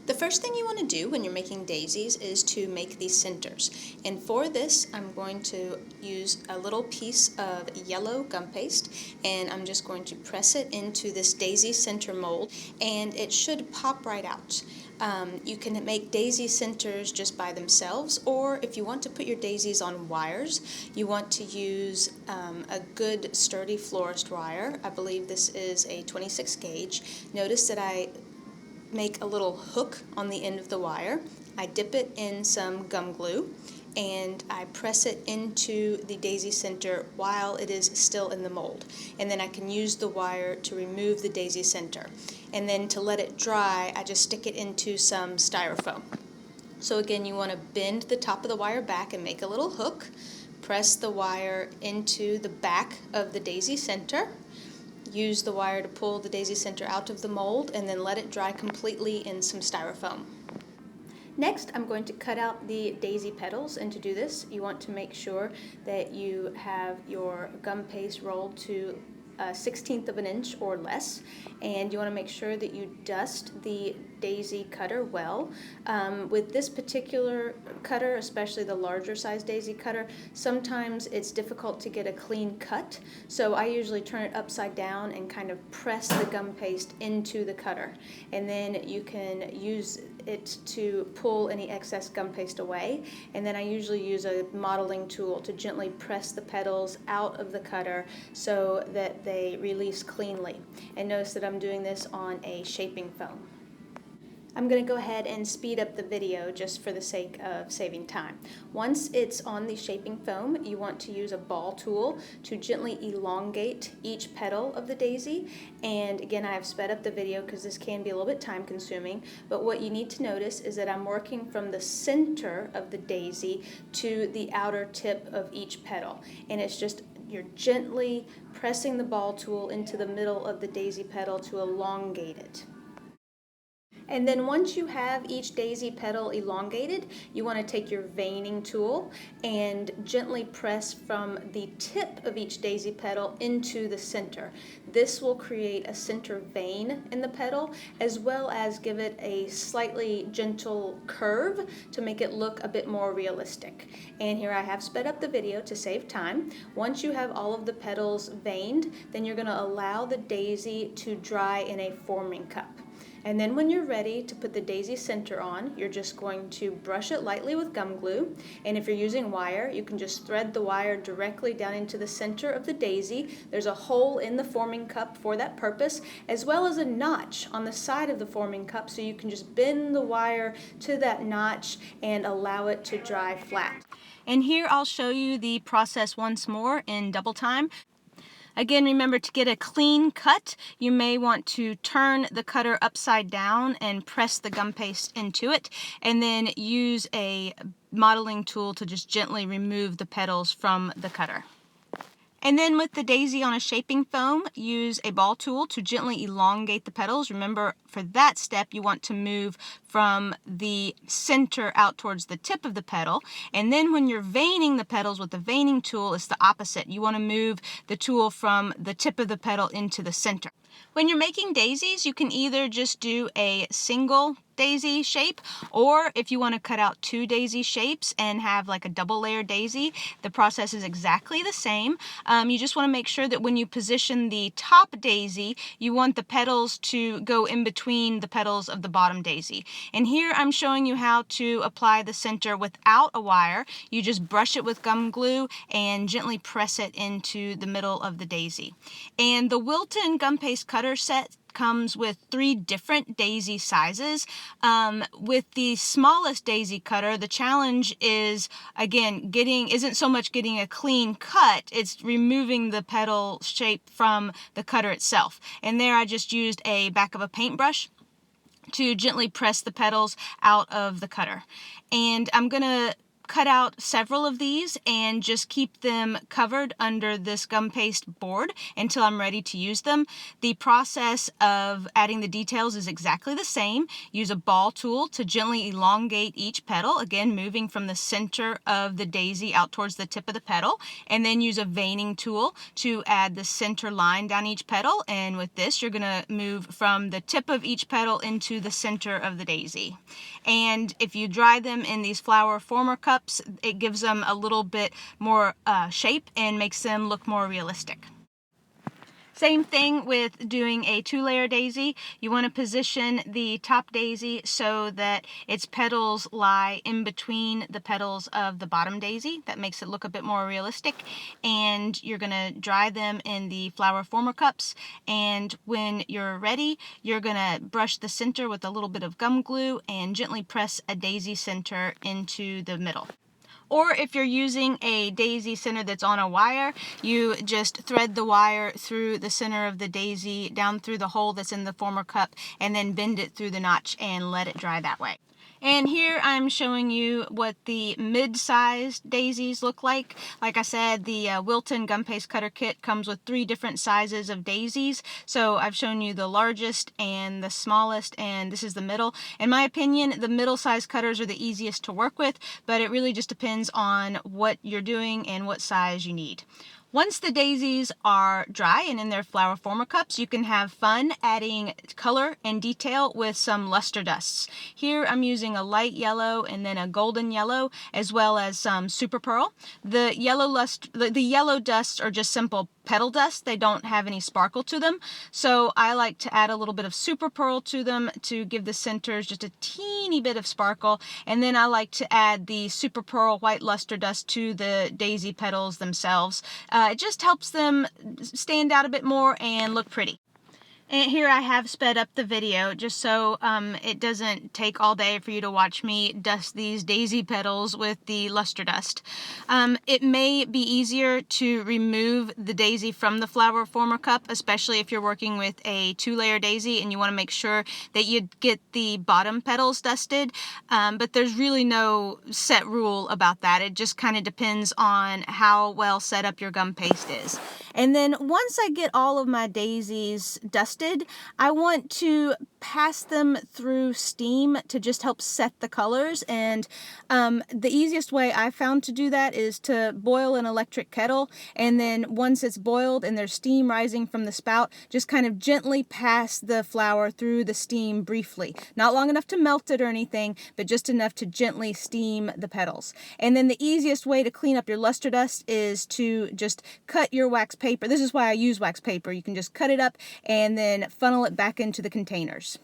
The first thing you want to do when you're making daisies is to make these centers. And for this, I'm going to use a little piece of yellow gum paste, and I'm just going to press it into this daisy center mold, and it should pop right out. You can make daisy centers just by themselves, or if you want to put your daisies on wires, you want to use a good sturdy florist wire. I believe this is a 26 gauge. Notice that I make a little hook on the end of the wire. I dip it in some gum glue and I press it into the daisy center while it is still in the mold. And then I can use the wire to remove the daisy center. And then to let it dry, I just stick it into some styrofoam. So again, you want to bend the top of the wire back and make a little hook. Press the wire into the back of the daisy center. Use the wire to pull the daisy center out of the mold and then let it dry completely in some styrofoam. Next, I'm going to cut out the daisy petals, and to do this, you want to make sure that you have your gum paste rolled to 1/16 of an inch or less, and you want to make sure that you dust the daisy cutter well. With this particular cutter, especially the larger size daisy cutter, sometimes it's difficult to get a clean cut, so I usually turn it upside down and kind of press the gum paste into the cutter, and then you can use it to pull any excess gum paste away. And then I usually use a modeling tool to gently press the petals out of the cutter so that they release cleanly. And notice that I'm doing this on a shaping foam. I'm going to go ahead and speed up the video just for the sake of saving time. Once it's on the shaping foam, you want to use a ball tool to gently elongate each petal of the daisy. And again, I have sped up the video because this can be a little bit time consuming, but what you need to notice is that I'm working from the center of the daisy to the outer tip of each petal. And it's just you're gently pressing the ball tool into the middle of the daisy petal to elongate it. And then once you have each daisy petal elongated, you want to take your veining tool and gently press from the tip of each daisy petal into the center. This will create a center vein in the petal, as well as give it a slightly gentle curve to make it look a bit more realistic. And here I have sped up the video to save time. Once you have all of the petals veined, then you're going to allow the daisy to dry in a forming cup. And then when you're ready to put the daisy center on, you're just going to brush it lightly with gum glue. And if you're using wire, you can just thread the wire directly down into the center of the daisy. There's a hole in the forming cup for that purpose, as well as a notch on the side of the forming cup, so you can just bend the wire to that notch and allow it to dry flat. And here I'll show you the process once more in double time. Again, remember, to get a clean cut, you may want to turn the cutter upside down and press the gum paste into it, and then use a modeling tool to just gently remove the petals from the cutter. And then with the daisy on a shaping foam, use a ball tool to gently elongate the petals. Remember, for that step, you want to move from the center out towards the tip of the petal. And then when you're veining the petals with the veining tool, it's the opposite. You want to move the tool from the tip of the petal into the center. When you're making daisies, you can either just do a single daisy shape, or if you want to cut out two daisy shapes and have like a double layer daisy, the process is exactly the same. You just want to make sure that when you position the top daisy, you want the petals to go in between the petals of the bottom daisy. And here I'm showing you how to apply the center without a wire. You just brush it with gum glue and gently press it into the middle of the daisy. And the Wilton gum paste cutter set comes with 3 different daisy sizes. With the smallest daisy cutter, the challenge is, again, isn't so much getting a clean cut, it's removing the petal shape from the cutter itself. And there I just used a back of a paintbrush to gently press the petals out of the cutter. And I'm going to cut out several of these and just keep them covered under this gum paste board until I'm ready to use them. The process of adding the details is exactly the same. Use a ball tool to gently elongate each petal, again moving from the center of the daisy out towards the tip of the petal, and then use a veining tool to add the center line down each petal, and with this you're going to move from the tip of each petal into the center of the daisy. And if you dry them in these flower former cups, it gives them a little bit more shape and makes them look more realistic. Same thing with doing a 2-layer daisy. You want to position the top daisy so that its petals lie in between the petals of the bottom daisy. That makes it look a bit more realistic. And you're going to dry them in the flower former cups. And when you're ready, you're going to brush the center with a little bit of gum glue and gently press a daisy center into the middle. Or if you're using a daisy center that's on a wire, you just thread the wire through the center of the daisy down through the hole that's in the former cup and then bend it through the notch and let it dry that way. And here I'm showing you what the mid-sized daisies look like. Like I said, the Wilton Gum Paste Cutter Kit comes with 3 different sizes of daisies. So I've shown you the largest and the smallest, and this is the middle. In my opinion, the middle-sized cutters are the easiest to work with, but it really just depends on what you're doing and what size you need. Once the daisies are dry and in their flower former cups, you can have fun adding color and detail with some luster dusts. Here I'm using a light yellow and then a golden yellow, as well as some super pearl. The yellow dusts are just simple petal dust. They don't have any sparkle to them, so I like to add a little bit of super pearl to them to give the centers just a teeny bit of sparkle, and then I like to add the super pearl white luster dust to the daisy petals themselves. It just helps them stand out a bit more and look pretty. And here I have sped up the video just so it doesn't take all day for you to watch me dust these daisy petals with the luster dust. It may be easier to remove the daisy from the flower former cup, especially if you're working with a 2-layer daisy and you want to make sure that you get the bottom petals dusted, but there's really no set rule about that. It just kind of depends on how well set up your gum paste is. And then once I get all of my daisies dusted, I want to pass them through steam to just help set the colors. And the easiest way I found to do that is to boil an electric kettle, and then once it's boiled and there's steam rising from the spout, just kind of gently pass the flour through the steam briefly. Not long enough to melt it or anything, but just enough to gently steam the petals. And then the easiest way to clean up your luster dust is to just cut your wax paper. This is why I use wax paper. You can just cut it up and then funnel it back into the containers.